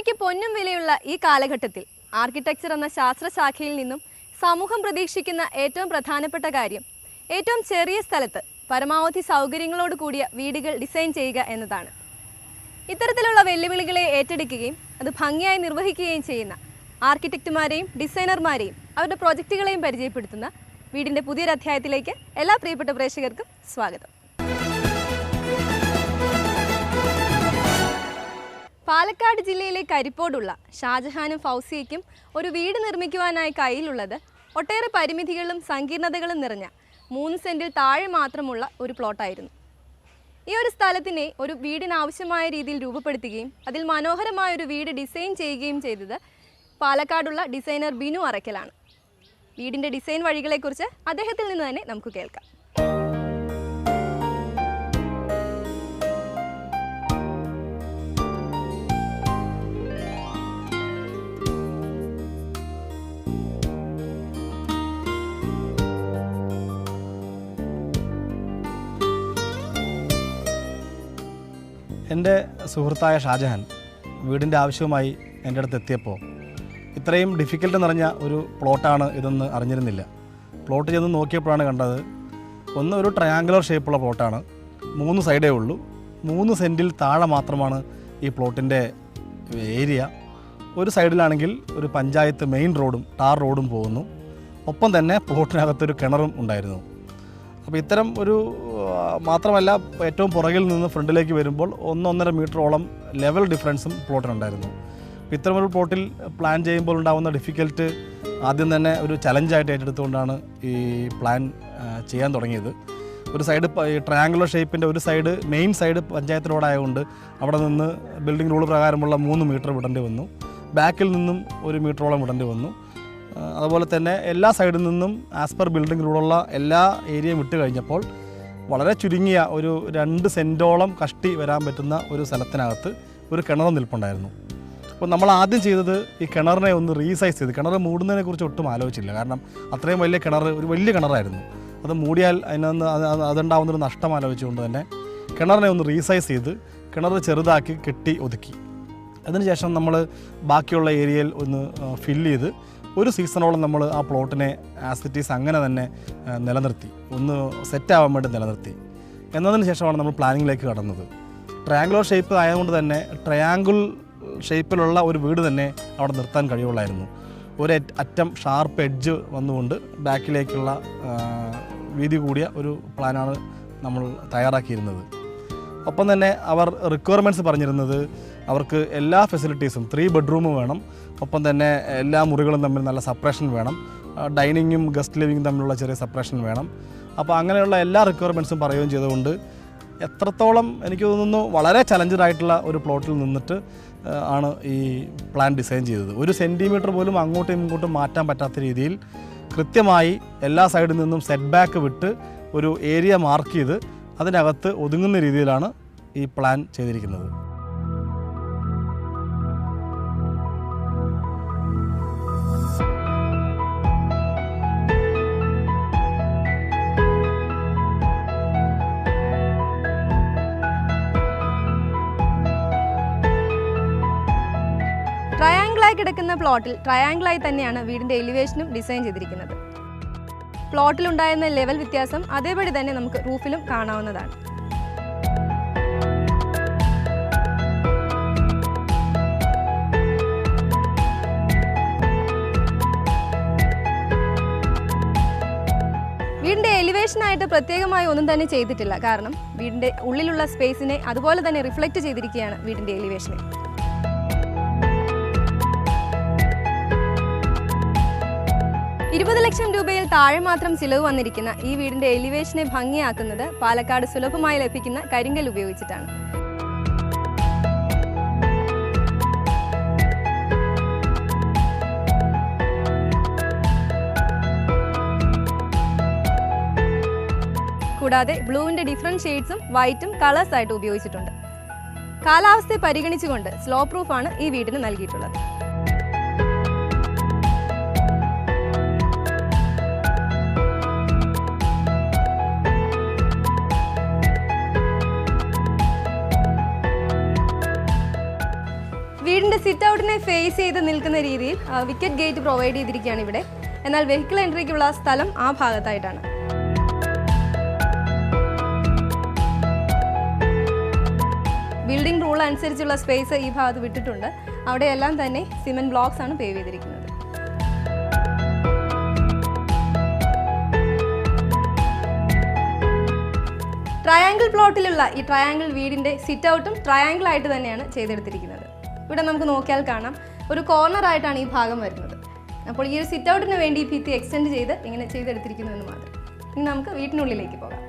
ഭൂമിക്ക് പൊന്നും വിലയുള്ള ഈ കാലഘട്ടത്തിൽ ആർക്കിടെക്ചർ എന്ന ശാസ്ത്രശാഖയിൽ നിന്നും സമൂഹം പ്രതീക്ഷിക്കുന്ന ഏറ്റവും പ്രധാനപ്പെട്ട കാര്യം ഏറ്റവും ചെറിയ സ്ഥലത്ത് പരമാവധി സൗകര്യങ്ങളോട് കൂടിയ വീടുകൾ ഡിസൈൻ ചെയ്യുക എന്നതാണ്. ഇത്തരത്തിലുള്ള വെല്ലുവിളികളെ ഏറ്റെടുക്കുകയും അത് ഭംഗിയായി നിർവഹിക്കുകയും ചെയ്യുന്ന ആർക്കിടെക്റ്റുമാരെയും ഡിസൈനർമാരെയും അവരുടെ പ്രോജക്റ്റുകളെയും പരിചയപ്പെടുത്തുന്ന വീടിൻ്റെ പുതിയൊരു അധ്യായത്തിലേക്ക് എല്ലാ പ്രിയപ്പെട്ട പ്രേക്ഷകർക്കും സ്വാഗതം. പാലക്കാട് ജില്ലയിലെ കരിപ്പോടുള്ള ഷാജഹാനും ഫൗസിയയ്ക്കും ഒരു വീട് നിർമ്മിക്കുവാനായി കയ്യിലുള്ളത് ഒട്ടേറെ പരിമിതികളും സങ്കീർണതകളും നിറഞ്ഞ 3 സെൻറ്റിൽ താഴെ മാത്രമുള്ള ഒരു പ്ലോട്ടായിരുന്നു. ഈ ഒരു സ്ഥലത്തിനെ ഒരു വീടിനാവശ്യമായ രീതിയിൽ രൂപപ്പെടുത്തുകയും അതിൽ മനോഹരമായ ഒരു വീട് ഡിസൈൻ ചെയ്യുകയും ചെയ്തത് പാലക്കാടുള്ള ഡിസൈനർ ബിനു അറയ്ക്കലാണ്. വീടിൻ്റെ ഡിസൈൻ വഴികളെക്കുറിച്ച് അദ്ദേഹത്തിൽ നിന്ന് തന്നെ നമുക്ക് കേൾക്കാം. എൻ്റെ സുഹൃത്തായ ഷാജഹാൻ വീടിൻ്റെ ആവശ്യവുമായി എൻ്റെ അടുത്ത് എത്തിയപ്പോൾ ഇത്രയും ഡിഫിക്കൽട്ട് നിറഞ്ഞ ഒരു പ്ലോട്ടാണ് ഇതെന്ന് അറിഞ്ഞിരുന്നില്ല. പ്ലോട്ട് ചെന്ന് നോക്കിയപ്പോഴാണ് കണ്ടത് ഒരു ട്രയാങ്കുലർ ഷേപ്പുള്ള പ്ലോട്ടാണ്. 3 സൈഡേ ഉള്ളൂ. 3 സെൻറ്റിൽ താഴെ മാത്രമാണ് ഈ പ്ലോട്ടിൻ്റെ ഏരിയ. ഒരു സൈഡിലാണെങ്കിൽ ഒരു പഞ്ചായത്ത് മെയിൻ റോഡും ടാർ റോഡും പോകുന്നു. ഒപ്പം തന്നെ പ്ലോട്ടിനകത്തൊരു കിണറും ഉണ്ടായിരുന്നു. അപ്പോൾ ഇത്തരം ഒരു മാത്രമല്ല, ഏറ്റവും പുറകിൽ നിന്ന് ഫ്രണ്ടിലേക്ക് വരുമ്പോൾ 1-1.5 മീറ്ററോളം ലെവൽ ഡിഫറൻസും പ്ലോട്ടിനുണ്ടായിരുന്നു. അപ്പോൾ ഇത്തരമൊരു പ്ലോട്ടിൽ പ്ലാൻ ചെയ്യുമ്പോൾ ഉണ്ടാകുന്ന ഡിഫിക്കൽട്ട് ആദ്യം തന്നെ ഒരു ചലഞ്ചായിട്ട് ഏറ്റെടുത്തുകൊണ്ടാണ് ഈ പ്ലാൻ ചെയ്യാൻ തുടങ്ങിയത്. ഒരു സൈഡ് ട്രയാങ്കുലർ ഷേപ്പിൻ്റെ ഒരു സൈഡ് മെയിൻ സൈഡ് പഞ്ചായത്ത് റോഡായതുകൊണ്ട് അവിടെ നിന്ന് ബിൽഡിംഗ് റൂൾ പ്രകാരമുള്ള 3 മീറ്റർ വിടേണ്ടി വന്നു. ബാക്കിൽ നിന്നും 1 മീറ്ററോളം വിടേണ്ടി വന്നു. അതുപോലെ തന്നെ എല്ലാ സൈഡിൽ നിന്നും ആസ് പെർ ബിൽഡിംഗ് റൂളുള്ള എല്ലാ ഏരിയയും വിട്ട് കഴിഞ്ഞപ്പോൾ വളരെ ചുരുങ്ങിയ ഒരു 2 സെൻറ്റോളം കഷ്ടി വരാൻ പറ്റുന്ന ഒരു സ്ഥലത്തിനകത്ത് ഒരു കിണർ നിൽപ്പുണ്ടായിരുന്നു. അപ്പോൾ നമ്മൾ ആദ്യം ചെയ്തത് ഈ കിണറിനെ ഒന്ന് റീസൈസ് ചെയ്ത്, കിണർ മൂടുന്നതിനെക്കുറിച്ച് ഒട്ടും ആലോചിച്ചില്ല. കാരണം അത്രയും വലിയ കിണർ, ഒരു വലിയ കിണറായിരുന്നു. അത് മൂടിയാൽ അതിനൊന്ന് അതുണ്ടാവുന്നൊരു നഷ്ടം ആലോചിച്ചുകൊണ്ട് തന്നെ കിണറിനെ ഒന്ന് റീസൈസ് ചെയ്ത് കിണർ ചെറുതാക്കി കെട്ടി ഒതുക്കി. അതിനുശേഷം നമ്മൾ ബാക്കിയുള്ള ഏരിയയിൽ ഒന്ന് ഫില്ല് ചെയ്ത് ഒരു സീസണോളം നമ്മൾ ആ പ്ലോട്ടിനെ ആസിറ്റീസ് അങ്ങനെ തന്നെ നിലനിർത്തി, ഒന്ന് സെറ്റാവാൻ വേണ്ടി നിലനിർത്തി. എന്നതിന് ശേഷമാണ് നമ്മൾ പ്ലാനിങ്ങിലേക്ക് കടന്നത്. ട്രയാങ്കുലർ ഷേപ്പ് ആയതുകൊണ്ട് തന്നെ ട്രയാങ്കിൾ ഷേപ്പിലുള്ള ഒരു വീട് തന്നെ അവിടെ നിർത്താൻ കഴിയുള്ളായിരുന്നു. ഒരു അറ്റം ഷാർപ്പ് എഡ്ജ് വന്നുകൊണ്ട് ബാക്കിലേക്കുള്ള വീതി കൂടിയ ഒരു പ്ലാനാണ് നമ്മൾ തയ്യാറാക്കിയിരുന്നത്. ഒപ്പം തന്നെ അവർ റിക്വയർമെൻറ്റ്സ് പറഞ്ഞിരുന്നത് അവർക്ക് എല്ലാ ഫെസിലിറ്റീസും 3 ബെഡ്റൂം വേണം. ഒപ്പം തന്നെ എല്ലാ മുറികളും തമ്മിൽ നല്ല സെപ്പറേഷൻ വേണം. ഡൈനിങ്ങും ഗസ്റ്റ് ലിവിങ്ങും തമ്മിലുള്ള ചെറിയ സെപ്പറേഷൻ വേണം. അപ്പോൾ അങ്ങനെയുള്ള എല്ലാ റിക്വയർമെൻറ്റ്സും പറയുകയും ചെയ്തുകൊണ്ട് എത്രത്തോളം എനിക്ക് തോന്നുന്നു വളരെ ചലഞ്ചഡായിട്ടുള്ള ഒരു പ്ലോട്ടിൽ നിന്നിട്ട് ആണ് ഈ പ്ലാൻ ഡിസൈൻ ചെയ്തത്. 1 സെൻറ്റിമീറ്റർ പോലും അങ്ങോട്ടും ഇങ്ങോട്ടും മാറ്റാൻ പറ്റാത്ത രീതിയിൽ കൃത്യമായി എല്ലാ സൈഡിൽ നിന്നും സെറ്റ് ബാക്ക് വിട്ട് ഒരു ഏരിയ മാർക്ക് ചെയ്ത് അതിനകത്ത് ഒതുങ്ങുന്ന രീതിയിലാണ് ഈ പ്ലാൻ ചെയ്തിരിക്കുന്നത്. ട്രയാങ്കിളായി കിടക്കുന്ന പ്ലോട്ടിൽ ട്രയാങ്കിളായി തന്നെയാണ് വീടിൻ്റെ എലിവേഷനും ഡിസൈൻ ചെയ്തിരിക്കുന്നത്. പ്ലോട്ടിലുണ്ടായിരുന്ന ലെവൽ വ്യത്യാസം അതേപടി തന്നെ നമുക്ക് റൂഫിലും കാണാവുന്നതാണ്. വീടിൻ്റെ എലിവേഷനായിട്ട് പ്രത്യേകമായി ഒന്നും തന്നെ ചെയ്തിട്ടില്ല. കാരണം വീടിൻ്റെ ഉള്ളിലുള്ള സ്പേസിനെ അതുപോലെ തന്നെ റിഫ്ലക്റ്റ് ചെയ്തിരിക്കുകയാണ് വീടിൻ്റെ എലിവേഷനെ. $20 ലക്ഷം രൂപയിൽ താഴെ മാത്രം ചിലവ് വന്നിരിക്കുന്ന ഈ വീടിൻ്റെ എലിവേഷനെ ഭംഗിയാക്കുന്നത് പാലക്കാട് സുലഭമായി ലഭിക്കുന്ന കരിങ്കൽ ഉപയോഗിച്ചിട്ടാണ്. കൂടാതെ ബ്ലൂവിൻ്റെ ഡിഫറെൻറ്റ് ഷെയ്ഡ്സും വൈറ്റും കളേഴ്സായിട്ട് ഉപയോഗിച്ചിട്ടുണ്ട്. കാലാവസ്ഥയെ പരിഗണിച്ചുകൊണ്ട് സ്ലോ പ്രൂഫാണ് ഈ വീടിന് നൽകിയിട്ടുള്ളത്. വീടിൻ്റെ സിറ്റ് ഔട്ടിനെ ഫേസ് ചെയ്ത് നിൽക്കുന്ന രീതിയിൽ വിക്കറ്റ് ഗേറ്റ് പ്രൊവൈഡ് ചെയ്തിരിക്കുകയാണ് ഇവിടെ. എന്നാൽ വെഹിക്കിൾ എൻട്രിക്കുള്ള സ്ഥലം ആ ഭാഗത്തായിട്ടാണ്. ബിൽഡിംഗ് റൂൾ അനുസരിച്ചുള്ള സ്പേസ് ഈ ഭാഗത്ത് വിട്ടിട്ടുണ്ട്. അവിടെയെല്ലാം തന്നെ സിമെൻറ്റ് ബ്ലോക്സ് ആണ് പേവ് ചെയ്തിരിക്കുന്നത്. ട്രയാങ്കിൾ പ്ലോട്ടിലുള്ള ഈ ട്രയാങ്കിൾ വീടിൻ്റെ സിറ്റ് ഔട്ടും ട്രയാങ്കിൾ ആയിട്ട് തന്നെയാണ് ചെയ്തെടുത്തിരിക്കുന്നത്. ഇവിടെ നമുക്ക് നോക്കിയാൽ കാണാം, ഒരു കോർണറായിട്ടാണ് ഈ ഭാഗം വരുന്നത്. അപ്പോൾ ഈ ഒരു സിറ്റ് ഔട്ടിന് വേണ്ടി ഈ ഭിത്തി എക്സ്റ്റെൻഡ് ചെയ്ത് ഇങ്ങനെ ചെയ്തെടുത്തിരിക്കുന്നു എന്ന് മാത്രം. ഇനി നമുക്ക് വീട്ടിനുള്ളിലേക്ക് പോകാം.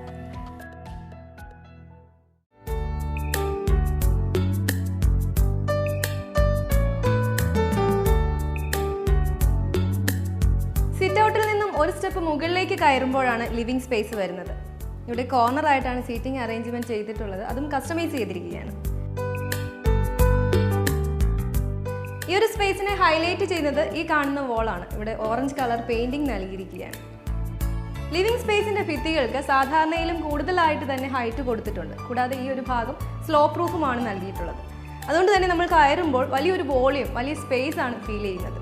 സിറ്റ് ഔട്ടിൽ നിന്നും ഒരു സ്റ്റെപ്പ് മുകളിലേക്ക് കയറുമ്പോഴാണ് ലിവിംഗ് സ്പേസ് വരുന്നത്. ഇവിടെ കോർണറായിട്ടാണ് സീറ്റിംഗ് അറേഞ്ച്മെന്റ് ചെയ്തിട്ടുള്ളത്. അതും കസ്റ്റമൈസ് ചെയ്തിരിക്കുകയാണ്. ഈ ഒരു സ്പേസിനെ ഹൈലൈറ്റ് ചെയ്യുന്നത് ഈ കാണുന്ന വോളാണ്. ഇവിടെ ഓറഞ്ച് കളർ പെയിന്റിംഗ് നൽകിയിരിക്കുകയാണ്. ലിവിംഗ് സ്പേസിന്റെ ഭിത്തികൾക്ക് സാധാരണയിലും കൂടുതലായിട്ട് തന്നെ ഹൈറ്റ് കൊടുത്തിട്ടുണ്ട്. കൂടാതെ ഈ ഒരു ഭാഗം സ്ലോ പ്രൂഫുമാണ് നൽകിയിട്ടുള്ളത്. അതുകൊണ്ട് തന്നെ നമ്മൾ കയറുമ്പോൾ വലിയൊരു വോളിയം, വലിയ സ്പേസ് ആണ് ഫീൽ ചെയ്യുന്നത്.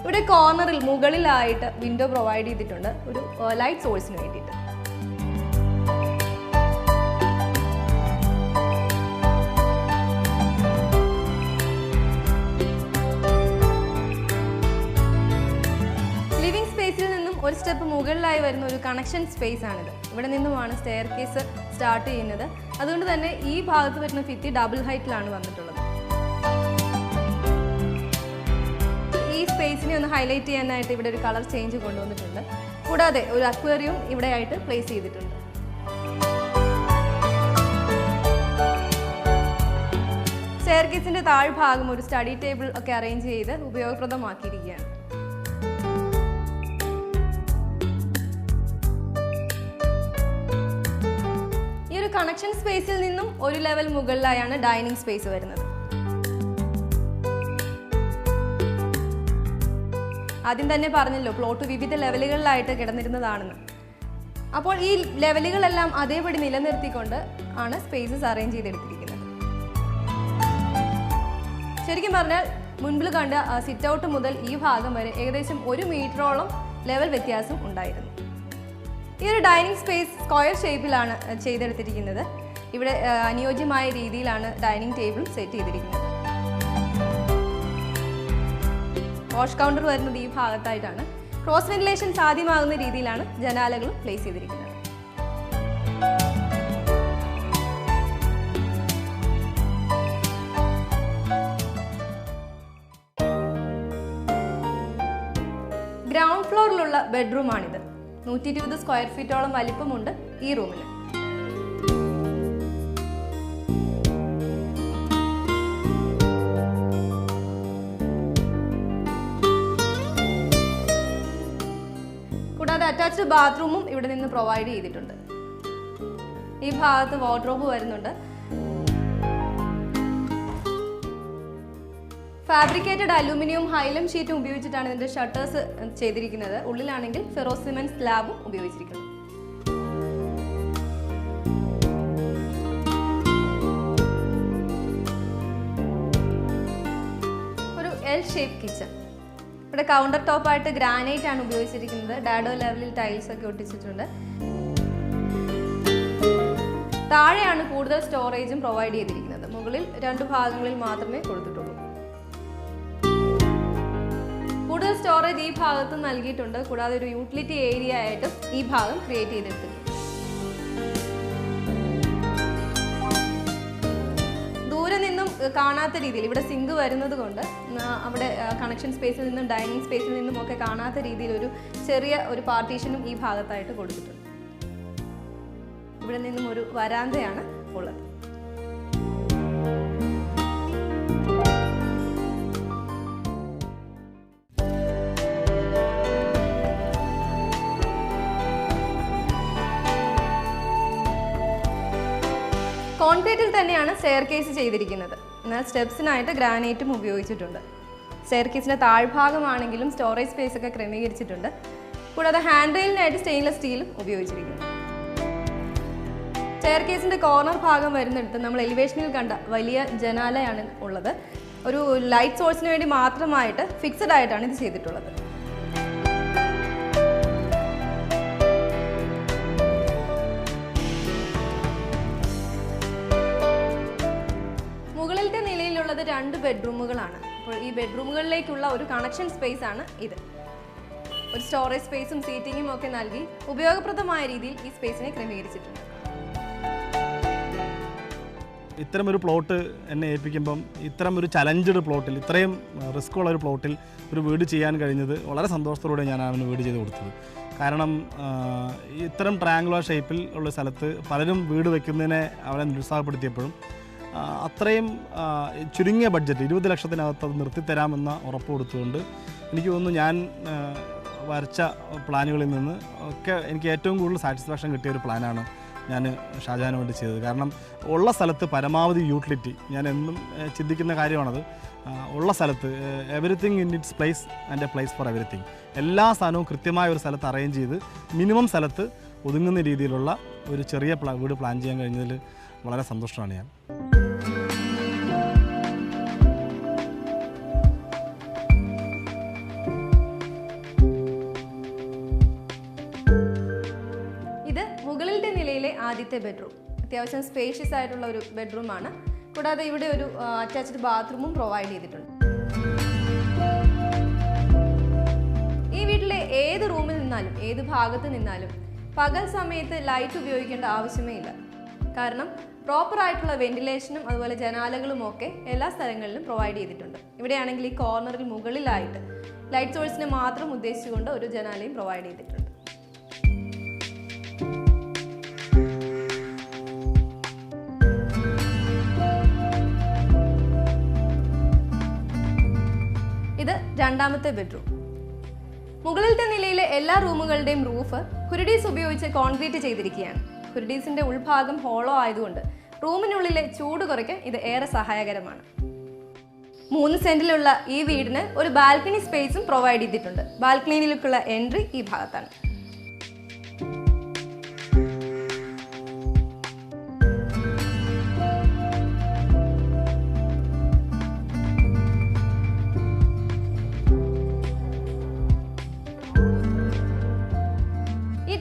ഇവിടെ കോർണറിൽ മുകളിലായിട്ട് വിൻഡോ പ്രൊവൈഡ് ചെയ്തിട്ടുണ്ട്, ഒരു ലൈറ്റ് സോഴ്സിന് വേണ്ടിയിട്ട്. ലിവിംഗ് സ്പേസിൽ നിന്നും ഒരു സ്റ്റെപ്പ് മുകളിലായി വരുന്ന ഒരു കണക്ഷൻ സ്പേസ് ആണിത്. ഇവിടെ നിന്നുമാണ് സ്റ്റെയർ കേസ് സ്റ്റാർട്ട് ചെയ്യുന്നത്. അതുകൊണ്ട് തന്നെ ഈ ഭാഗത്ത് വരുന്ന ഭിത്തി ഡബിൾ ഹൈറ്റിലാണ് വന്നിട്ടുള്ളത്. ഈ സ്പേസിനെ ഒന്ന് ഹൈലൈറ്റ് ചെയ്യാനായിട്ട് ഇവിടെ ഒരു കളർ ചേഞ്ച് കൊണ്ടുവന്നിട്ടുണ്ട്. കൂടാതെ ഒരു അക്വേറിയം ഇവിടെ ആയിട്ട് പ്ലേസ് ചെയ്തിട്ടുണ്ട്. സ്റ്റെയർ കേസിന്റെ താഴ്ഭാഗം ഒരു സ്റ്റഡി ടേബിൾ ഒക്കെ അറേഞ്ച് ചെയ്ത് ഉപയോഗപ്രദമാക്കിയിരിക്കുകയാണ്. ഈ ഒരു കണക്ഷൻ സ്പേസിൽ നിന്നും ഒരു ലെവൽ മുകളിലായാണ് ഡൈനിങ് സ്പേസ് വരുന്നത്. ആദ്യം തന്നെ പറഞ്ഞല്ലോ, പ്ലോട്ട് വിവിധ ലെവലുകളിലായിട്ട് കിടന്നിരുന്നതാണെന്ന്. അപ്പോൾ ഈ ലെവലുകളെല്ലാം അതേപടി നിലനിർത്തിക്കൊണ്ട് ആണ് സ്പേസസ് അറേഞ്ച് ചെയ്തെടുത്തിരിക്കുന്നത്. ശരിക്കും പറഞ്ഞാൽ മുൻപിൽ കണ്ട സിറ്റ് ഔട്ട് മുതൽ ഈ ഭാഗം വരെ ഏകദേശം 1 മീറ്ററോളം ലെവൽ വ്യത്യാസം ഉണ്ടായിരുന്നു. ഈ ഒരു ഡൈനിങ് സ്പേസ് സ്ക്വയർ ഷേപ്പിലാണ് ചെയ്തെടുത്തിരിക്കുന്നത്. ഇവിടെ അനുയോജ്യമായ രീതിയിലാണ് ഡൈനിങ് ടേബിൾ സെറ്റ് ചെയ്തിരിക്കുന്നത്. വാഷ് കൗണ്ടർ വരുന്നത് ഈ ഭാഗത്തായിട്ടാണ്. ക്രോസ് വെന്റിലേഷൻ സാധ്യമാകുന്ന രീതിയിലാണ് ജനാലകളും പ്ലേസ് ചെയ്തിരിക്കുന്നത്. ഗ്രൗണ്ട് ഫ്ലോറിലുള്ള ബെഡ്റൂമാണിത്. 120 സ്ക്വയർ ഫീറ്റോളം വലിപ്പമുണ്ട് ഈ റൂമിന്. കൂടാതെ അറ്റാച്ച്ഡ് ബാത്റൂമും ഇവിടെ നിന്ന് പ്രൊവൈഡ് ചെയ്തിട്ടുണ്ട്. ഈ ഭാഗത്ത് വാർഡ്രോബ് വരുന്നുണ്ട്. ഫാബ്രിക്കേറ്റഡ് അലൂമിനിയം ഹൈലം ഷീറ്റും ഉപയോഗിച്ചിട്ടാണ് ഇതിന്റെ ഷട്ടേഴ്സ് ചെയ്തിരിക്കുന്നത്. ഉള്ളിലാണെങ്കിൽ ഫെറോ സിമെന്റ് സ്ലാബും ഉപയോഗിച്ചിരിക്കുന്നു. ഒരു എൽ ഷേപ്പ് കിച്ചൺ. ഇവിടെ കൗണ്ടർ ടോപ്പായിട്ട് ഗ്രാനൈറ്റ് ആണ് ഉപയോഗിച്ചിരിക്കുന്നത്. ഡാഡോ ലെവലിൽ ടൈൽസ് ഒക്കെ ഒട്ടിച്ചിട്ടുണ്ട്. താഴെയാണ് കൂടുതൽ സ്റ്റോറേജും പ്രൊവൈഡ് ചെയ്തിരിക്കുന്നത്. മുകളിൽ 2 ഭാഗങ്ങളിൽ മാത്രമേ കൊടുത്തിട്ടുള്ളൂ. കൂടുതൽ സ്റ്റോറേജ് ഈ ഭാഗത്ത് നൽകിയിട്ടുണ്ട്. കൂടാതെ ഒരു യൂട്ടിലിറ്റി ഏരിയ ആയിട്ടും ഈ ഭാഗം ക്രിയേറ്റ് ചെയ്തെടുത്തിട്ടുണ്ട്. ദൂരെ നിന്നും കാണാത്ത രീതിയിൽ ഇവിടെ സിങ്ക് വരുന്നത് കൊണ്ട് അവിടെ കണക്ഷൻ സ്പേസിൽ നിന്നും ഡൈനിങ് സ്പേസിൽ നിന്നും ഒക്കെ കാണാത്ത രീതിയിൽ ഒരു ചെറിയ ഒരു പാർട്ടീഷനും ഈ ഭാഗത്തായിട്ട് കൊടുത്തിട്ടുണ്ട്. ഇവിടെ നിന്നും ഒരു വരാന്തയാണ് ഉള്ളത്. കോൺക്രീറ്റിൽ തന്നെയാണ് സ്റ്റെയർ കേസ് ചെയ്തിരിക്കുന്നത്. എന്നാൽ സ്റ്റെപ്സിനായിട്ട് ഗ്രാനൈറ്റും ഉപയോഗിച്ചിട്ടുണ്ട്. സ്റ്റെയർ കേസിൻ്റെ താഴ്ഭാഗമാണെങ്കിലും സ്റ്റോറേജ് സ്പേസ് ഒക്കെ ക്രമീകരിച്ചിട്ടുണ്ട്. കൂടാതെ ഹാൻഡ് റെയിലിനായിട്ട് സ്റ്റെയിൻലെസ് സ്റ്റീലും ഉപയോഗിച്ചിരിക്കുന്നു. സ്റ്റെയർ കേസിൻ്റെ കോർണർ ഭാഗം വരുന്നിടത്ത് നമ്മൾ എലിവേഷനിൽ കണ്ട വലിയ ജനാലയാണ് ഉള്ളത്. ഒരു ലൈറ്റ് സോഴ്സിന് വേണ്ടി മാത്രമായിട്ട് ഫിക്സഡ് ആയിട്ടാണ് ഇത് ചെയ്തിട്ടുള്ളത്. മുകളിലത്തെ നിലയിലുള്ളത് 2 ബെഡ്റൂമുകളാണ്. അപ്പോൾ ഈ ബെഡ്റൂമുകളിലേക്കുള്ള ഒരു കണക്ഷൻ സ്പേസ് ആണ് ഇത്. ഒരു സ്റ്റോറേജ് സ്പേസും സീറ്റിങ്ങും ഒക്കെ നൽകി ഉപയോഗപ്രദമായ രീതിയിൽ ഈ സ്പേസിനെ ക്രമീകരിച്ചിട്ടുണ്ട്. ഇത്തരമൊരു പ്ലോട്ട് എന്നെ ഏൽപ്പിക്കുമ്പം ഇത്തരമൊരു ചലഞ്ചഡ് പ്ലോട്ടിൽ, ഇത്രയും റിസ്ക് ഉള്ള ഒരു പ്ലോട്ടിൽ ഒരു വീട് ചെയ്യാൻ കഴിഞ്ഞത് വളരെ സന്തോഷത്തോടെ ഞാൻ അവന് വീട് ചെയ്ത് കൊടുത്തത്. കാരണം ഇത്തരം ട്രയാങ്കുലർ ഷേപ്പിൽ ഉള്ള സ്ഥലത്ത് പലരും വീട് വയ്ക്കുന്നതിനെ അവനെ നിരുത്സാഹപ്പെടുത്തിയപ്പോഴും അത്രയും ചുരുങ്ങിയ ബഡ്ജറ്റ് 20 ലക്ഷത്തിനകത്ത് അത് നിർത്തിത്തരാമെന്ന ഉറപ്പ് കൊടുത്തുകൊണ്ട് എനിക്ക് തോന്നുന്നു ഞാൻ വരച്ച പ്ലാനുകളിൽ നിന്ന് ഒക്കെ എനിക്ക് ഏറ്റവും കൂടുതൽ സാറ്റിസ്ഫാക്ഷൻ കിട്ടിയ ഒരു പ്ലാനാണ് ഞാൻ ഷാജഹാന് വേണ്ടി ചെയ്തത്. കാരണം ഉള്ള സ്ഥലത്ത് പരമാവധി യൂട്ടിലിറ്റി, ഞാൻ എന്നും ചിന്തിക്കുന്ന കാര്യമാണത്. ഉള്ള സ്ഥലത്ത് everything in its place and A place for everything, എല്ലാ സാധനവും കൃത്യമായ ഒരു സ്ഥലത്ത് അറേഞ്ച് ചെയ്ത് മിനിമം സ്ഥലത്ത് ഒതുങ്ങുന്ന രീതിയിലുള്ള ഒരു ചെറിയ വീട് പ്ലാൻ ചെയ്യാൻ കഴിഞ്ഞതിൽ വളരെ സന്തോഷമാണ് ഞാൻ. മുകളിലത്തെ നിലയിലെ ആദ്യത്തെ ബെഡ്റൂം അത്യാവശ്യം സ്പേഷ്യസ് ആയിട്ടുള്ള ഒരു ബെഡ്റൂമാണ്. കൂടാതെ ഇവിടെ ഒരു അറ്റാച്ച്ഡ് ബാത്റൂമും പ്രൊവൈഡ് ചെയ്തിട്ടുണ്ട്. ഈ വീട്ടിലെ ഏത് റൂമിൽ നിന്നാലും ഏത് ഭാഗത്ത് നിന്നാലും പകൽ സമയത്ത് ലൈറ്റ് ഉപയോഗിക്കേണ്ട ആവശ്യമേ ഇല്ല. കാരണം പ്രോപ്പർ ആയിട്ടുള്ള വെന്റിലേഷനും അതുപോലെ ജനാലകളും ഒക്കെ എല്ലാ സ്ഥലങ്ങളിലും പ്രൊവൈഡ് ചെയ്തിട്ടുണ്ട്. ഇവിടെയാണെങ്കിൽ ഈ കോർണറിൽ മുകളിലായിട്ട് ലൈറ്റ് സോഴ്സിനെ മാത്രം ഉദ്ദേശിച്ചുകൊണ്ട് ഒരു ജനാലയും പ്രൊവൈഡ് ചെയ്തിട്ടുണ്ട്. ഇത് രണ്ടാമത്തെ ബെഡ്റൂം. മുകളിലത്തെ നിലയിലെ എല്ലാ റൂമുകളുടെയും റൂഫ് ഹുരിഡീസ് ഉപയോഗിച്ച് കോൺക്രീറ്റ് ചെയ്തിരിക്കുകയാണ്. ഹുരിഡീസിന്റെ ഉൾഭാഗം ഹോളോ ആയതുകൊണ്ട് റൂമിനുള്ളിലെ ചൂട് കുറയ്ക്കാൻ ഇത് ഏറെ സഹായകരമാണ്. 3 സെന്റിലുള്ള ഈ വീടിന് ഒരു ബാൽക്കണി സ്പേസും പ്രൊവൈഡ് ചെയ്തിട്ടുണ്ട്. ബാൽക്കണിയിലേക്കുള്ള എൻട്രി ഈ ഭാഗത്താണ്.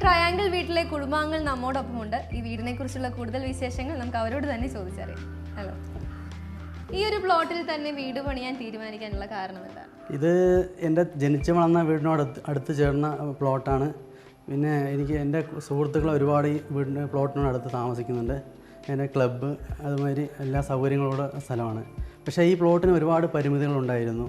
ട്രയാങ്കിൾ വീട്ടിലെ കുടുംബാംഗങ്ങൾ നമ്മോടൊപ്പമുണ്ട്. ഈ വീടിനെ കുറിച്ചുള്ള കൂടുതൽ വിശേഷങ്ങൾ നമുക്ക് അവരോട് തന്നെ ചോദിച്ചറിയാം. ഹലോ, ഈ ഒരു പ്ലോട്ടിൽ തന്നെ വീട് പണിയാൻ തീരുമാനിക്കാനുള്ള കാരണം എന്താണ്? ഇത് എൻ്റെ ജനിച്ചു വളർന്ന വീടിനോട് അടുത്ത് ചേർന്ന പ്ലോട്ടാണ്. പിന്നെ എൻ്റെ സുഹൃത്തുക്കൾ ഒരുപാട് ഈ വീടിൻ്റെ പ്ലോട്ടിനോട് അടുത്ത് താമസിക്കുന്നുണ്ട്. എൻ്റെ ക്ലബ്ബ് അതുമാതിരി എല്ലാ സൗകര്യങ്ങളോട് സ്ഥലമാണ്. പക്ഷേ ഈ പ്ലോട്ടിന് ഒരുപാട് പരിമിതികളുണ്ടായിരുന്നു.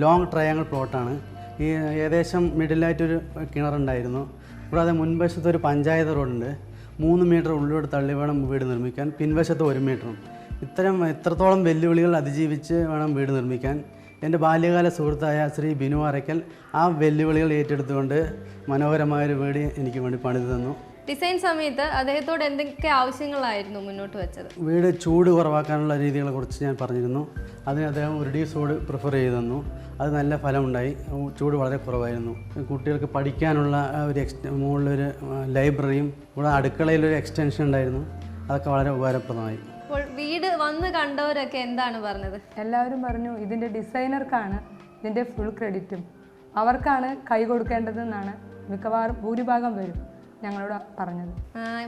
Long triangle പ്ലോട്ടാണ്. ഈ ഏകദേശം മിഡിലായിട്ടൊരു കിണറുണ്ടായിരുന്നു. കൂടാതെ മുൻവശത്ത് ഒരു പഞ്ചായത്ത് റോഡുണ്ട്. 3 മീറ്റർ ഉള്ളിലോട്ട് തള്ളി വേണം വീട് നിർമ്മിക്കാൻ. പിൻവശത്ത് 1 മീറ്ററും. ഇത്രത്തോളം വെല്ലുവിളികൾ അതിജീവിച്ച് വേണം വീട് നിർമ്മിക്കാൻ. എൻ്റെ ബാല്യകാല സുഹൃത്തായ ശ്രീ ബിനു അറയ്ക്കൽ ആ വെല്ലുവിളികൾ ഏറ്റെടുത്തുകൊണ്ട് മനോഹരമായൊരു വീട് എനിക്ക് വേണ്ടി പണിത് തന്നു. ഡിസൈൻ സമയത്ത് അദ്ദേഹത്തോട് എന്തൊക്കെ ആവശ്യങ്ങളായിരുന്നു മുന്നോട്ട് വെച്ചത്? വീട് ചൂട് കുറവാക്കാനുള്ള രീതികളെ കുറിച്ച് ഞാൻ പറഞ്ഞിരുന്നു. അതിന് അദ്ദേഹം ഉരുടീസോട് പ്രിഫർ ചെയ്തു തന്നു. അത് നല്ല ഫലമുണ്ടായി. ചൂട് വളരെ കുറവായിരുന്നു. കുട്ടികൾക്ക് പഠിക്കാനുള്ള ഒരു മുകളിലൊരു ലൈബ്രറിയും കൂടെ അടുക്കളയിലൊരു എക്സ്റ്റൻഷൻ ഉണ്ടായിരുന്നു. അതൊക്കെ വളരെ ഉപകാരപ്രദമായി. അപ്പോൾ വീട് വന്ന് കണ്ടവരൊക്കെ എന്താണ് പറഞ്ഞത്? എല്ലാവരും പറഞ്ഞു ഇതിൻ്റെ ഡിസൈനർക്കാണ് ഇതിൻ്റെ ഫുൾ ക്രെഡിറ്റും, അവർക്കാണ് കൈ കൊടുക്കേണ്ടതെന്നാണ് മിക്കവാറും ഭൂരിഭാഗം വരും ഞങ്ങളോട് പറഞ്ഞത്.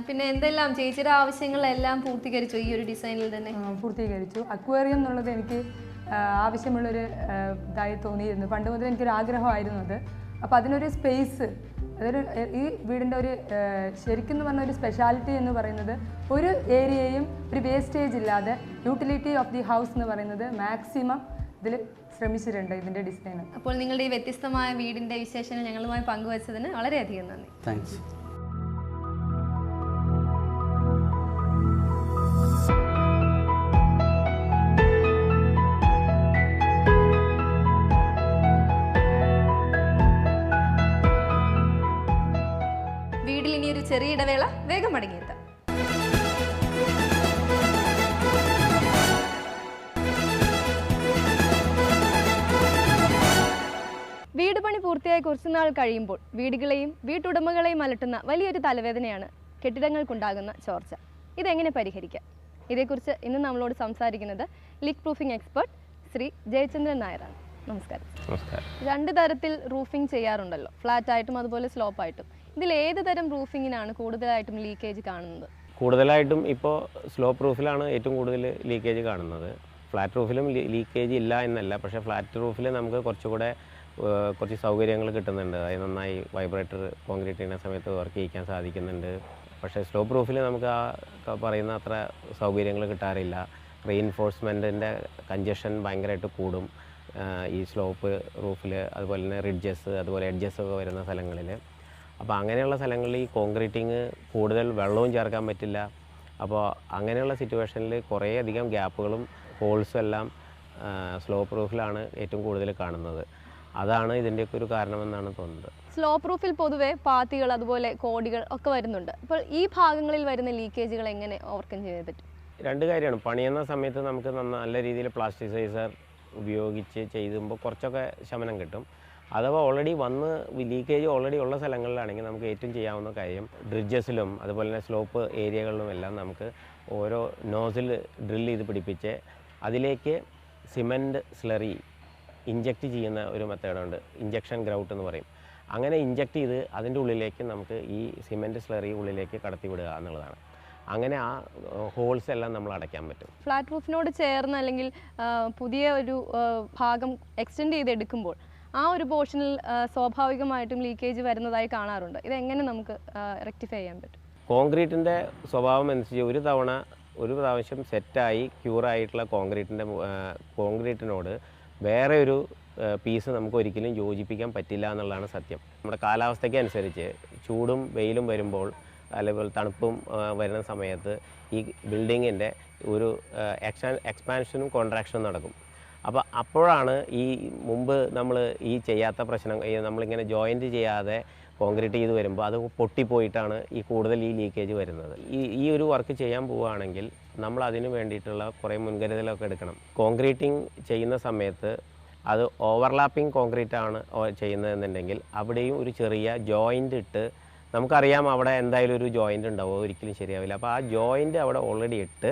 പിന്നെ എന്തെല്ലാം ചേച്ചിയുടെ ആവശ്യങ്ങളെല്ലാം പൂർത്തീകരിച്ചു ഈ ഒരു ഡിസൈനിൽ തന്നെ? പൂർത്തീകരിച്ചു. അക്വേറിയം എന്നുള്ളത് എനിക്ക് ആവശ്യമുള്ളൊരു ഇതായി തോന്നിയിരുന്നു. പണ്ട് മുതൽ എനിക്കൊരു ആഗ്രഹമായിരുന്നു അത്. അപ്പോൾ അതിനൊരു സ്പേസ്, അതൊരു ഈ വീടിൻ്റെ ഒരു ശരിക്കും പറഞ്ഞ ഒരു സ്പെഷ്യാലിറ്റി എന്ന് പറയുന്നത് ഒരു ഏരിയയും ഒരു വേസ്റ്റേജ് ഇല്ലാതെ യൂട്ടിലിറ്റി ഓഫ് ദി ഹൗസ് എന്ന് പറയുന്നത് മാക്സിമം ഇതിൽ ശ്രമിച്ചിട്ടുണ്ട് ഇതിൻ്റെ ഡിസൈൻ. അപ്പോൾ നിങ്ങളുടെ ഈ വ്യത്യസ്തമായ വീടിൻ്റെ വിശേഷങ്ങൾ ഞങ്ങളുമായി പങ്കുവച്ചതിന് വളരെയധികം നന്ദി. താങ്ക്സ്. വീട്ടിൽ ഇനിയൊരു ചെറിയ ഇടവേള, വേഗം മടങ്ങിയെത്താം. വീട് പണി പൂർത്തിയായി കുറച്ചുനാൾ കഴിയുമ്പോൾ വീടുകളെയും വീട്ടുടമകളെയും അലട്ടുന്ന വലിയൊരു തലവേദനയാണ് കെട്ടിടങ്ങൾക്കുണ്ടാകുന്ന ചോർച്ച. ഇതെങ്ങനെ പരിഹരിക്കാം? ഇതേക്കുറിച്ച് ഇന്ന് നമ്മളോട് സംസാരിക്കുന്നത് leak proofing expert Shri Jayachandran നായരാണ്. നമസ്കാരം. നമസ്കാരം. 2 തരത്തിൽ റൂഫിംഗ് ചെയ്യാറുണ്ടല്ലോ, ഫ്ലാറ്റ് ആയിട്ടും അതുപോലെ സ്ലോപ്പ് ആയിട്ടും. ഇതിൽ ഏത് തരം റൂഫിങ്ങിനാണ് കൂടുതലായിട്ടും ലീക്കേജ് കാണുന്നത്? കൂടുതലായിട്ടും ഇപ്പോൾ സ്ലോപ്പ് റൂഫിലാണ് ഏറ്റവും കൂടുതൽ ലീക്കേജ് കാണുന്നത്. ഫ്ലാറ്റ് റൂഫിലും ലീക്കേജ് ഇല്ല എന്നല്ല, പക്ഷേ ഫ്ലാറ്റ് റൂഫിൽ നമുക്ക് കുറച്ചുകൂടെ കുറച്ച് സൗകര്യങ്ങൾ കിട്ടുന്നുണ്ട്. അതായത് നന്നായി വൈബ്രേറ്റർ കോൺക്രീറ്റ് ചെയ്യുന്ന സമയത്ത് വർക്ക് ചെയ്യിക്കാൻ സാധിക്കുന്നുണ്ട്. പക്ഷേ സ്ലോപ്പ് റൂഫിൽ നമുക്ക് ആ പറയുന്ന അത്ര സൗകര്യങ്ങൾ കിട്ടാറില്ല. റീഇൻഫോഴ്സ്മെൻറ്റിൻ്റെ കഞ്ചഷൻ ഭയങ്കരമായിട്ട് കൂടും ഈ സ്ലോപ്പ് റൂഫിൽ. അതുപോലെ തന്നെ റിഡ്ജസ്, അതുപോലെ എഡ്ജസ് ഒക്കെ വരുന്ന സ്ഥലങ്ങളിൽ. അപ്പോൾ അങ്ങനെയുള്ള സ്ഥലങ്ങളിൽ ഈ കോൺക്രീറ്റിങ് കൂടുതൽ വെള്ളവും ചേർക്കാൻ പറ്റില്ല. അപ്പോൾ അങ്ങനെയുള്ള സിറ്റുവേഷനിൽ കുറേയധികം ഗ്യാപ്പുകളും ഹോൾസും എല്ലാം സ്ലോപ്പ് റൂഫിലാണ് ഏറ്റവും കൂടുതൽ കാണുന്നത്. അതാണ് ഇതിൻ്റെയൊക്കെ ഒരു കാരണമെന്നാണ് തോന്നുന്നത്. സ്ലോപ്പ് റൂഫിൽ പൊതുവെ പാത്തികൾ അതുപോലെ കോടികൾ ഒക്കെ വരുന്നുണ്ട്. അപ്പോൾ ഈ ഭാഗങ്ങളിൽ വരുന്ന ലീക്കേജുകൾ എങ്ങനെ ഓവർകം ചെയ്യാൻ പറ്റും? 2 കാര്യമാണ്. പണിയുന്ന സമയത്ത് നമുക്ക് നല്ല രീതിയിൽ പ്ലാസ്റ്റിസൈസർ ഉപയോഗിച്ച് ചെയ്യുമ്പോൾ കുറച്ചൊക്കെ ശമനം കിട്ടും. അഥവാ ഓൾറെഡി ലീക്കേജ് ഓൾറെഡി ഉള്ള സ്ഥലങ്ങളിലാണെങ്കിൽ നമുക്ക് ഏറ്റവും ചെയ്യാവുന്ന കാര്യം ഡ്രിഡ്ജസിലും അതുപോലെ തന്നെ സ്ലോപ്പ് ഏരിയകളിലുമെല്ലാം നമുക്ക് ഓരോ നോസിൽ ഡ്രിൽ ചെയ്ത് പിടിപ്പിച്ച് അതിലേക്ക് സിമൻറ്റ് സ്ലറി ഇഞ്ചക്റ്റ് ചെയ്യുന്ന ഒരു മെത്തേഡുണ്ട്. ഇഞ്ചക്ഷൻ ഗ്രൗട്ട് എന്ന് പറയും. അങ്ങനെ ഇഞ്ചക്റ്റ് ചെയ്ത് അതിൻ്റെ ഉള്ളിലേക്ക് നമുക്ക് ഈ സിമൻറ്റ് സ്ലറി ഉള്ളിലേക്ക് കടത്തി വിടുക എന്നുള്ളതാണ്. അങ്ങനെ ആ ഹോൾസ് എല്ലാം നമ്മൾ അടയ്ക്കാൻ പറ്റും. ഫ്ലാറ്റ് റൂഫിനോട് ചേർന്ന് അല്ലെങ്കിൽ പുതിയ ഒരു ഭാഗം എക്സ്റ്റെൻഡ് ചെയ്തെടുക്കുമ്പോൾ ആ ഒരു പോർഷനിൽ സ്വാഭാവികമായിട്ടും ലീക്കേജ് വരുന്നതായി കാണാറുണ്ട്. ഇതെങ്ങനെ നമുക്ക് റെക്ടിഫൈ ചെയ്യാൻ പറ്റും? കോൺക്രീറ്റിൻ്റെ സ്വഭാവം അനുസരിച്ച് ഒരു പ്രാവശ്യം സെറ്റായി ക്യൂറായിട്ടുള്ള കോൺക്രീറ്റിനോട് വേറെ ഒരു പീസ് നമുക്ക് ഒരിക്കലും യോജിപ്പിക്കാൻ പറ്റില്ല എന്നുള്ളതാണ് സത്യം. നമ്മുടെ കാലാവസ്ഥയ്ക്ക് അനുസരിച്ച് ചൂടും വെയിലും വരുമ്പോൾ അതേപോലെ തണുപ്പും വരുന്ന സമയത്ത് ഈ ബിൽഡിങ്ങിൻ്റെ ഒരു എക്സ്പാൻഷനും കോൺട്രാക്ഷനും നടക്കും. അപ്പോഴാണ് ഈ മുമ്പ് നമ്മൾ ഈ ചെയ്യാത്ത പ്രശ്നം, നമ്മളിങ്ങനെ ജോയിൻറ്റ് ചെയ്യാതെ കോൺക്രീറ്റ് ചെയ്ത് വരുമ്പോൾ അത് പൊട്ടിപ്പോയിട്ടാണ് കൂടുതൽ ഈ ലീക്കേജ് വരുന്നത്. ഈ ഒരു വർക്ക് ചെയ്യാൻ പോവുകയാണെങ്കിൽ നമ്മൾ അതിന് വേണ്ടിയിട്ടുള്ള കുറേ മുൻകരുതലൊക്കെ എടുക്കണം. കോൺക്രീറ്റിംഗ് ചെയ്യുന്ന സമയത്ത് അത് ഓവർലാപ്പിംഗ് കോൺക്രീറ്റ് ആണ് ചെയ്യുന്നതെന്നുണ്ടെങ്കിൽ അവിടെയും ഒരു ചെറിയ ജോയിൻ്റ് ഇട്ട്, നമുക്കറിയാം അവിടെ എന്തായാലും ഒരു ജോയിൻ്റ് ഉണ്ടാവും, ഒരിക്കലും ശരിയാവില്ല. അപ്പോൾ ആ ജോയിൻ്റ് അവിടെ ഓൾറെഡി ഇട്ട്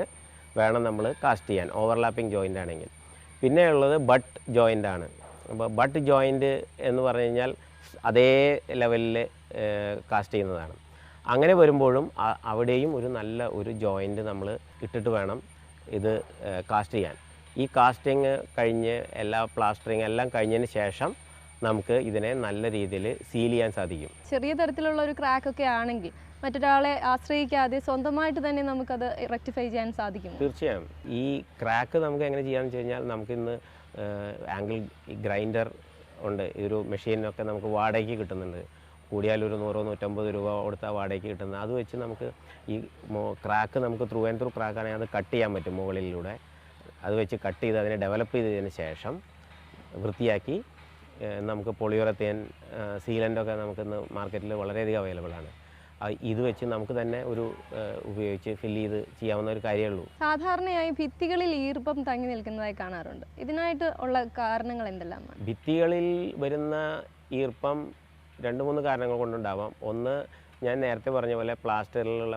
വേണം നമ്മൾ കാസ്റ്റ് ചെയ്യാൻ, ഓവർലാപ്പിംഗ് ജോയിൻ്റ് ആണെങ്കിൽ. പിന്നെ ഉള്ളത് ബട്ട് ജോയിൻ്റ് ആണ്. അപ്പോൾ ബട്ട് ജോയിൻ്റ് എന്ന് പറഞ്ഞു കഴിഞ്ഞാൽ അതേ ലെവലിൽ കാസ്റ്റ് ചെയ്യുന്നതാണ്. അങ്ങനെ വരുമ്പോഴും അവിടെയും നല്ല ഒരു ജോയിൻ്റ് നമ്മൾ ഇട്ടിട്ട് വേണം ഇത് കാസ്റ്റ് ചെയ്യാൻ. ഈ കാസ്റ്റിങ് കഴിഞ്ഞ് പ്ലാസ്റ്ററിങ് എല്ലാം കഴിഞ്ഞതിന് ശേഷം നമുക്ക് ഇതിനെ നല്ല രീതിയിൽ സീൽ ചെയ്യാൻ സാധിക്കും. ചെറിയ തരത്തിലുള്ള ഒരു ക്രാക്ക് ഒക്കെ ആണെങ്കിൽ മറ്റൊരാളെ ആശ്രയിക്കാതെ സ്വന്തമായിട്ട് തന്നെ നമുക്കത് റെക്ടിഫൈ ചെയ്യാൻ സാധിക്കും. തീർച്ചയായും. ഈ ക്രാക്ക് നമുക്ക് എങ്ങനെ ചെയ്യാമെന്ന് വെച്ച് കഴിഞ്ഞാൽ നമുക്കിന്ന് ആംഗിൾ ഗ്രൈൻഡർ ഉണ്ട്. ഈ ഒരു മെഷീനൊക്കെ നമുക്ക് വാടകയ്ക്ക് കിട്ടുന്നുണ്ട്. കൂടിയാൽ ഒരു 100-150 രൂപ കൊടുത്താൽ വാടകയ്ക്ക് കിട്ടുന്നത്. അത് വെച്ച് നമുക്ക് ഈ ക്രാക്ക് നമുക്ക് ത്രൂ ആൻഡ് ത്രൂ ക്രാക്കാണെങ്കിൽ അത് കട്ട് ചെയ്യാൻ പറ്റും മുകളിലൂടെ. അത് വെച്ച് കട്ട് ചെയ്ത് അതിനെ ഡെവലപ്പ് ചെയ്തതിന് ശേഷം വൃത്തിയാക്കി നമുക്ക് പോളിയുറത്തേൻ സീലൻ്റൊക്കെ നമുക്കിന്ന് മാർക്കറ്റിൽ വളരെയധികം അവൈലബിളാണ്. ഇത് വെച്ച് നമുക്ക് തന്നെ ഉപയോഗിച്ച് ഫില്ല് ചെയ്ത് ചെയ്യാവുന്ന ഒരു കാര്യമേ ഉള്ളൂ. സാധാരണയായി ഭിത്തികളിൽ ഈർപ്പം തങ്ങി നിൽക്കുന്നതായി കാണാറുണ്ട്. ഇതിനായിട്ട് ഉള്ള കാരണങ്ങൾ എന്തെല്ലാമാണ്? ഭിത്തികളിൽ വരുന്ന ഈർപ്പം 2-3 കാരണങ്ങൾ കൊണ്ടുണ്ടാവാം. ഒന്ന്, ഞാൻ നേരത്തെ പറഞ്ഞ പോലെ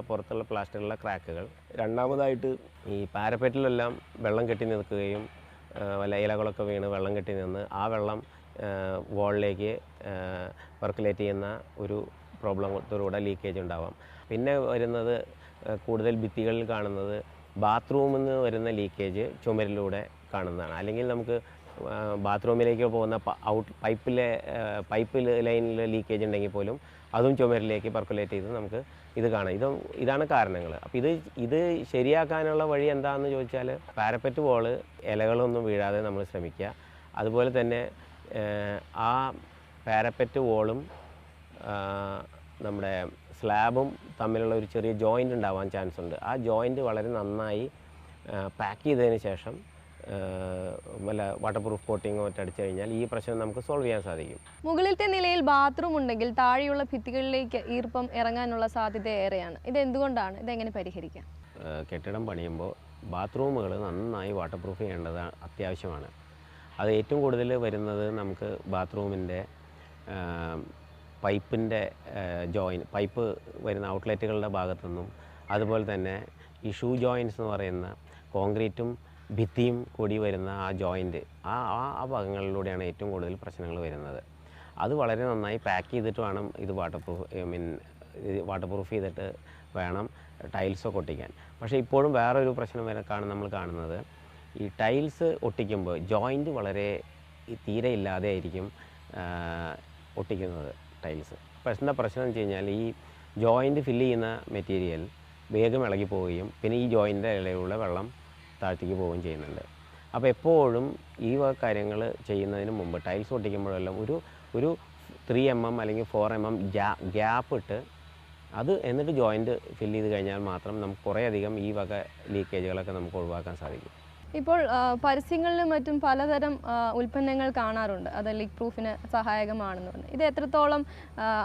പുറത്തുള്ള പ്ലാസ്റ്ററിലുള്ള ക്രാക്കുകൾ. രണ്ടാമതായിട്ട് ഈ പാരപ്പറ്റിലെല്ലാം വെള്ളം കെട്ടി നിൽക്കുകയും വല്ല ഇലകളൊക്കെ വീണ് വെള്ളം കെട്ടി നിന്ന് ആ വെള്ളം വാളിലേക്ക് പെർക്കുലേറ്റ് ചെയ്യുന്ന ഒരു പ്രോബ്ലത്തിലൂടെ ലീക്കേജ് ഉണ്ടാവാം. പിന്നെ വരുന്നത് കൂടുതൽ ഭിത്തികളിൽ കാണുന്നത് ബാത്റൂമിൽ നിന്ന് വരുന്ന ലീക്കേജ് ചുമരിലൂടെ കാണുന്നതാണ്. അല്ലെങ്കിൽ നമുക്ക് ബാത്റൂമിലേക്ക് പോകുന്ന പൈപ്പ് ലൈനിൽ ലീക്കേജ് ഉണ്ടെങ്കിൽ പോലും അതും ചുമരിലേക്ക് പെർക്കുലേറ്റ് ചെയ്ത് നമുക്ക് ഇത് കാണാം. ഇതാണ് കാരണങ്ങൾ. അപ്പോൾ ഇത് ശരിയാക്കാനുള്ള വഴി എന്താണെന്ന് ചോദിച്ചാൽ പാരപ്പറ്റ് വോള് ഇലകളൊന്നും വീഴാതെ നമ്മൾ ശ്രമിക്കുക. അതുപോലെ തന്നെ ആ പാരപ്പറ്റ് വോളും നമ്മുടെ സ്ലാബും തമ്മിലുള്ള ഒരു ചെറിയ ജോയിൻ്റ് ഉണ്ടാവാൻ ചാൻസ് ഉണ്ട്. ആ ജോയിൻ്റ് വളരെ നന്നായി പാക്ക് ചെയ്തതിന് ശേഷം വല്ല വാട്ടർ പ്രൂഫ് കോട്ടിങ്ങോ അടിച്ചു കഴിഞ്ഞാൽ ഈ പ്രശ്നം നമുക്ക് സോൾവ് ചെയ്യാൻ സാധിക്കും. മുകളിലത്തെ നിലയിൽ ബാത്റൂം ഉണ്ടെങ്കിൽ താഴെയുള്ള ഭിത്തികളിലേക്ക് ഈർപ്പം ഇറങ്ങാനുള്ള സാധ്യത ഏറെയാണ്. ഇതെന്തുകൊണ്ടാണ്? ഇതെങ്ങനെ പരിഹരിക്കാം? കെട്ടിടം പണിയുമ്പോൾ ബാത്റൂമുകൾ നന്നായി വാട്ടർ പ്രൂഫ് ചെയ്യേണ്ടത് അത്യാവശ്യമാണ്. അത് ഏറ്റവും കൂടുതൽ വരുന്നത് നമുക്ക് ബാത്റൂമിൻ്റെ പൈപ്പ് വരുന്ന ഔട്ട്ലെറ്റുകളുടെ ഭാഗത്തുനിന്നും അതുപോലെ തന്നെ ഈ ഷൂ ജോയിൻറ്റ്സ് എന്ന് പറയുന്ന കോൺക്രീറ്റും ഭിത്തിയും കൂടി വരുന്ന ആ ജോയിൻറ്റ് ആ ഭാഗങ്ങളിലൂടെയാണ് ഏറ്റവും കൂടുതൽ പ്രശ്നങ്ങൾ വരുന്നത്. അത് വളരെ നന്നായി പാക്ക് ചെയ്തിട്ട് വേണം ഇത് വാട്ടർ പ്രൂഫ് ചെയ്തിട്ട് വേണം ടൈൽസൊക്കെ ഒട്ടിക്കാൻ. പക്ഷേ ഇപ്പോഴും വേറൊരു പ്രശ്നം നമ്മൾ കാണുന്നത്, ഈ ടൈൽസ് ഒട്ടിക്കുമ്പോൾ ജോയിൻറ്റ് വളരെ തീരെ ഇല്ലാതെ ആയിരിക്കും ഒട്ടിക്കുന്നത് ടൈൽസ്. എന്താ പ്രശ്നം എന്ന് വെച്ച് കഴിഞ്ഞാൽ ഈ ജോയിൻറ്റ് ഫില്ല് ചെയ്യുന്ന മെറ്റീരിയൽ വേഗം ഇളകി പോവുകയും പിന്നെ ഈ ജോയിൻ്റെ ഇടയിലുള്ള വെള്ളം താഴത്തേക്ക് പോവുകയും ചെയ്യുന്നുണ്ട്. അപ്പോൾ എപ്പോഴും ഈ കാര്യങ്ങൾ ചെയ്യുന്നതിന് മുമ്പ് ടൈൽസ് ഒട്ടിക്കുമ്പോഴെല്ലാം ഒരു 3 mm അല്ലെങ്കിൽ 4 mm ഗ്യാപ്പ് ഇട്ട് അത് എന്നിട്ട് ജോയിൻറ്റ് ഫില്ല് ചെയ്ത് കഴിഞ്ഞാൽ മാത്രം നമുക്ക് കുറേയധികം ഈ വക ലീക്കേജുകളൊക്കെ നമുക്ക് ഒഴിവാക്കാൻ സാധിക്കും. ഇപ്പോൾ പരസ്യങ്ങളിലും മറ്റും പലതരം ഉൽപ്പന്നങ്ങൾ കാണാറുണ്ട്, അത് ലീക്ക് പ്രൂഫിന് സഹായകമാണെന്ന് പറഞ്ഞു. ഇത് എത്രത്തോളം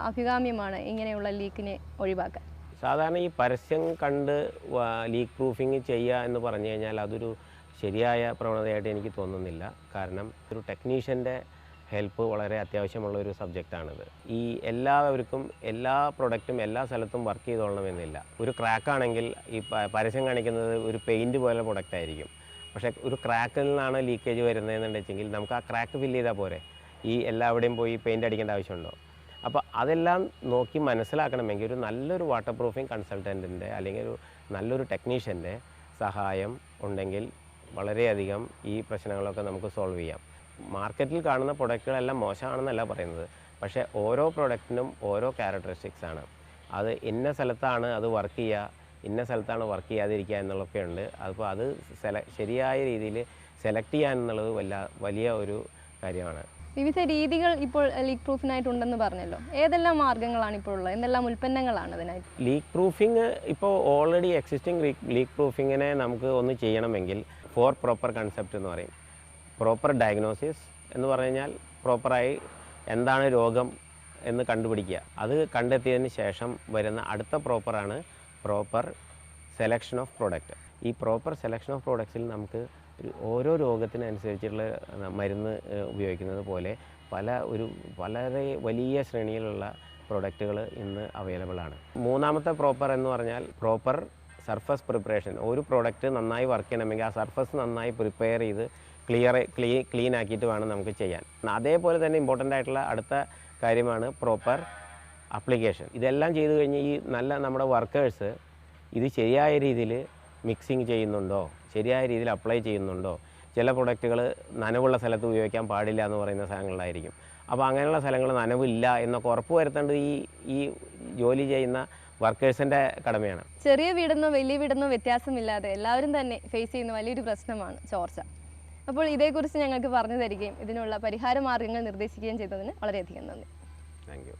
അഭികാമ്യമാണ് ഇങ്ങനെയുള്ള ലീക്കിനെ ഒഴിവാക്കാൻ? സാധാരണ ഈ പരസ്യം കണ്ട് ലീക്ക് പ്രൂഫിങ് ചെയ്യുക എന്ന് പറഞ്ഞു കഴിഞ്ഞാൽ അതൊരു ശരിയായ പ്രവണതയായിട്ട് എനിക്ക് തോന്നുന്നില്ല. കാരണം ഒരു ടെക്നീഷ്യൻ്റെ ഹെൽപ്പ് വളരെ അത്യാവശ്യമുള്ള ഒരു സബ്ജക്റ്റാണിത്. ഈ എല്ലാവർക്കും എല്ലാ പ്രൊഡക്റ്റും എല്ലാ സ്ഥലത്തും വർക്ക് ചെയ്തോളണമെന്നില്ല. ഒരു ക്രാക്കാണെങ്കിൽ ഈ പരസ്യം കാണിക്കുന്നത് ഒരു പെയിൻറ്റ് പോലെ പ്രൊഡക്റ്റ് ആയിരിക്കും. പക്ഷേ ഒരു ക്രാക്കിൽ നിന്നാണ് ലീക്കേജ് വരുന്നതെന്നുണ്ടെങ്കിൽ നമുക്ക് ആ ക്രാക്ക് ഫില്ല് ചെയ്താൽ പോരെ, ഈ എല്ലാവിടെയും പോയി പെയിൻറ്റ് അടിക്കേണ്ട ആവശ്യമുണ്ടോ? അപ്പോൾ അതെല്ലാം നോക്കി മനസ്സിലാക്കണമെങ്കിൽ ഒരു നല്ലൊരു വാട്ടർ പ്രൂഫിംഗ് കൺസൾട്ടൻറ്റിൻ്റെ അല്ലെങ്കിൽ ഒരു നല്ലൊരു ടെക്നീഷ്യൻ്റെ സഹായം ഉണ്ടെങ്കിൽ വളരെയധികം ഈ പ്രശ്നങ്ങളൊക്കെ നമുക്ക് സോൾവ് ചെയ്യാം. മാർക്കറ്റിൽ കാണുന്ന പ്രൊഡക്റ്റുകളെല്ലാം മോശമാണെന്നല്ല പറയുന്നത്, പക്ഷേ ഓരോ പ്രൊഡക്റ്റിനും ഓരോ ക്യാരക്ടറിസ്റ്റിക്സ് ആണ്. അത് ഇന്ന സ്ഥലത്താണ് അത് വർക്ക് ചെയ്യുക, ഇന്ന സ്ഥലത്താണ് വർക്ക് ചെയ്യാതിരിക്കുക എന്നുള്ളതൊക്കെ ഉണ്ട്. അപ്പോൾ അത് ശരിയായ രീതിയിൽ സെലക്ട് ചെയ്യുക എന്നുള്ളത് വലിയ ഒരു കാര്യമാണ്. വിവിധ രീതികൾ ഇപ്പോൾ ലീക്ക് പ്രൂഫിനായിട്ടുണ്ടെന്ന് പറഞ്ഞല്ലോ. ഏതെല്ലാം മാർഗ്ഗങ്ങളാണ് ഇപ്പോൾ ഉള്ളത്? എന്തെല്ലാം ഉൽപ്പന്നങ്ങളാണ് അതിനായിട്ട്? ലീക്ക് പ്രൂഫിങ് ഇപ്പോൾ ഓൾറെഡി എക്സിസ്റ്റിംഗ് ലീക്ക് പ്രൂഫിങ്ങിനെ നമുക്ക് ഒന്ന് ചെയ്യണമെങ്കിൽ 4 പ്രോപ്പർ കൺസെപ്റ്റ് എന്ന് പറയും. പ്രോപ്പർ ഡയഗ്നോസിസ് എന്ന് പറഞ്ഞു കഴിഞ്ഞാൽ പ്രോപ്പറായി എന്താണ് രോഗം എന്ന് കണ്ടുപിടിക്കുക. അത് കണ്ടെത്തിയതിന് ശേഷം വരുന്ന അടുത്ത പ്രോപ്പറാണ് പ്രോപ്പർ സെലക്ഷൻ ഓഫ് പ്രോഡക്റ്റ്. ഈ പ്രോപ്പർ സെലക്ഷൻ ഓഫ് പ്രോഡക്ട്സിൽ നമുക്ക് ഓരോ രോഗത്തിനനുസരിച്ചുള്ള മരുന്ന് ഉപയോഗിക്കുന്നത് പോലെ വളരെ വലിയ ശ്രേണിയിലുള്ള പ്രൊഡക്റ്റുകൾ ഇന്ന് അവൈലബിൾ ആണ്. മൂന്നാമത്തെ പ്രോപ്പർ എന്ന് പറഞ്ഞാൽ പ്രോപ്പർ സർഫസ് പ്രിപ്പറേഷൻ. ഒരു പ്രോഡക്റ്റ് നന്നായി വർക്ക് ചെയ്യണമെങ്കിൽ ആ സർഫസ് നന്നായി പ്രിപ്പയർ ചെയ്ത് ക്ലീൻ ആക്കിയിട്ട് വേണം നമുക്ക് ചെയ്യാൻ. അതേപോലെ തന്നെ ഇമ്പോർട്ടൻ്റ് ആയിട്ടുള്ള അടുത്ത കാര്യമാണ് പ്രോപ്പർ അപ്ലിക്കേഷൻ. ഇതെല്ലാം ചെയ്തു കഴിഞ്ഞ് ഈ നമ്മുടെ വർക്കേഴ്സ് ഇത് ശരിയായ രീതിയിൽ മിക്സിങ് ചെയ്യുന്നുണ്ടോ, ശരിയായ രീതിയിൽ അപ്ലൈ ചെയ്യുന്നുണ്ടോ? ചില പ്രൊഡക്റ്റുകൾ നനവുള്ള സ്ഥലത്ത് ഉപയോഗിക്കാൻ പാടില്ല എന്ന് പറയുന്ന സ്ഥലങ്ങളിലായിരിക്കും. അപ്പോൾ അങ്ങനെയുള്ള സ്ഥലങ്ങൾ നനവില്ല എന്നൊക്കെ ഉറപ്പ് വരുത്തേണ്ടത് ഈ ജോലി ചെയ്യുന്ന വർക്കേഴ്സിൻ്റെ കടമയാണ്. ചെറിയ വീടെന്നോ വലിയ വീടെന്നോ വ്യത്യാസമില്ലാതെ എല്ലാവരും തന്നെ ഫേസ് ചെയ്യുന്ന വലിയൊരു പ്രശ്നമാണ് ചോർച്ച. അപ്പോൾ ഇതേക്കുറിച്ച് ഞങ്ങൾക്ക് പറഞ്ഞു തരികയും ഇതിനുള്ള പരിഹാര മാർഗ്ഗങ്ങൾ നിർദ്ദേശിക്കുകയും ചെയ്തതിന് വളരെയധികം നന്ദി. Thank you.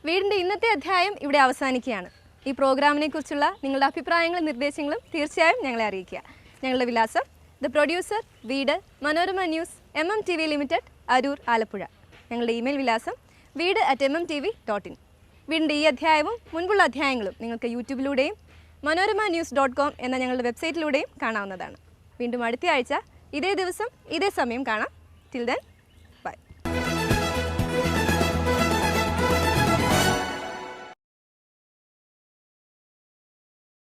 വീടിൻ്റെ ഇന്നത്തെ അധ്യായം ഇവിടെ അവസാനിക്കുകയാണ്. ഈ പ്രോഗ്രാമിനെ കുറിച്ചുള്ള നിങ്ങളുടെ അഭിപ്രായങ്ങളും നിർദ്ദേശങ്ങളും തീർച്ചയായും ഞങ്ങളെ അറിയിക്കുക. ഞങ്ങളുടെ വിലാസം: ദ പ്രൊഡ്യൂസർ, വീട്, Manorama news, MMTV limited, Aroor, Alappuzha. ഞങ്ങളുടെ ഇമെയിൽ വിലാസം veed@mmtv.in. വീടിൻ്റെ ഈ അധ്യായവും മുൻപുള്ള അധ്യായങ്ങളും നിങ്ങൾക്ക് യൂട്യൂബിലൂടെയും manorama.news.com എന്ന ഞങ്ങളുടെ വെബ്സൈറ്റിലൂടെയും കാണാവുന്നതാണ്. വീണ്ടും അടുത്ത ആഴ്ച ഇതേ ദിവസം ഇതേ സമയം കാണാം. Till then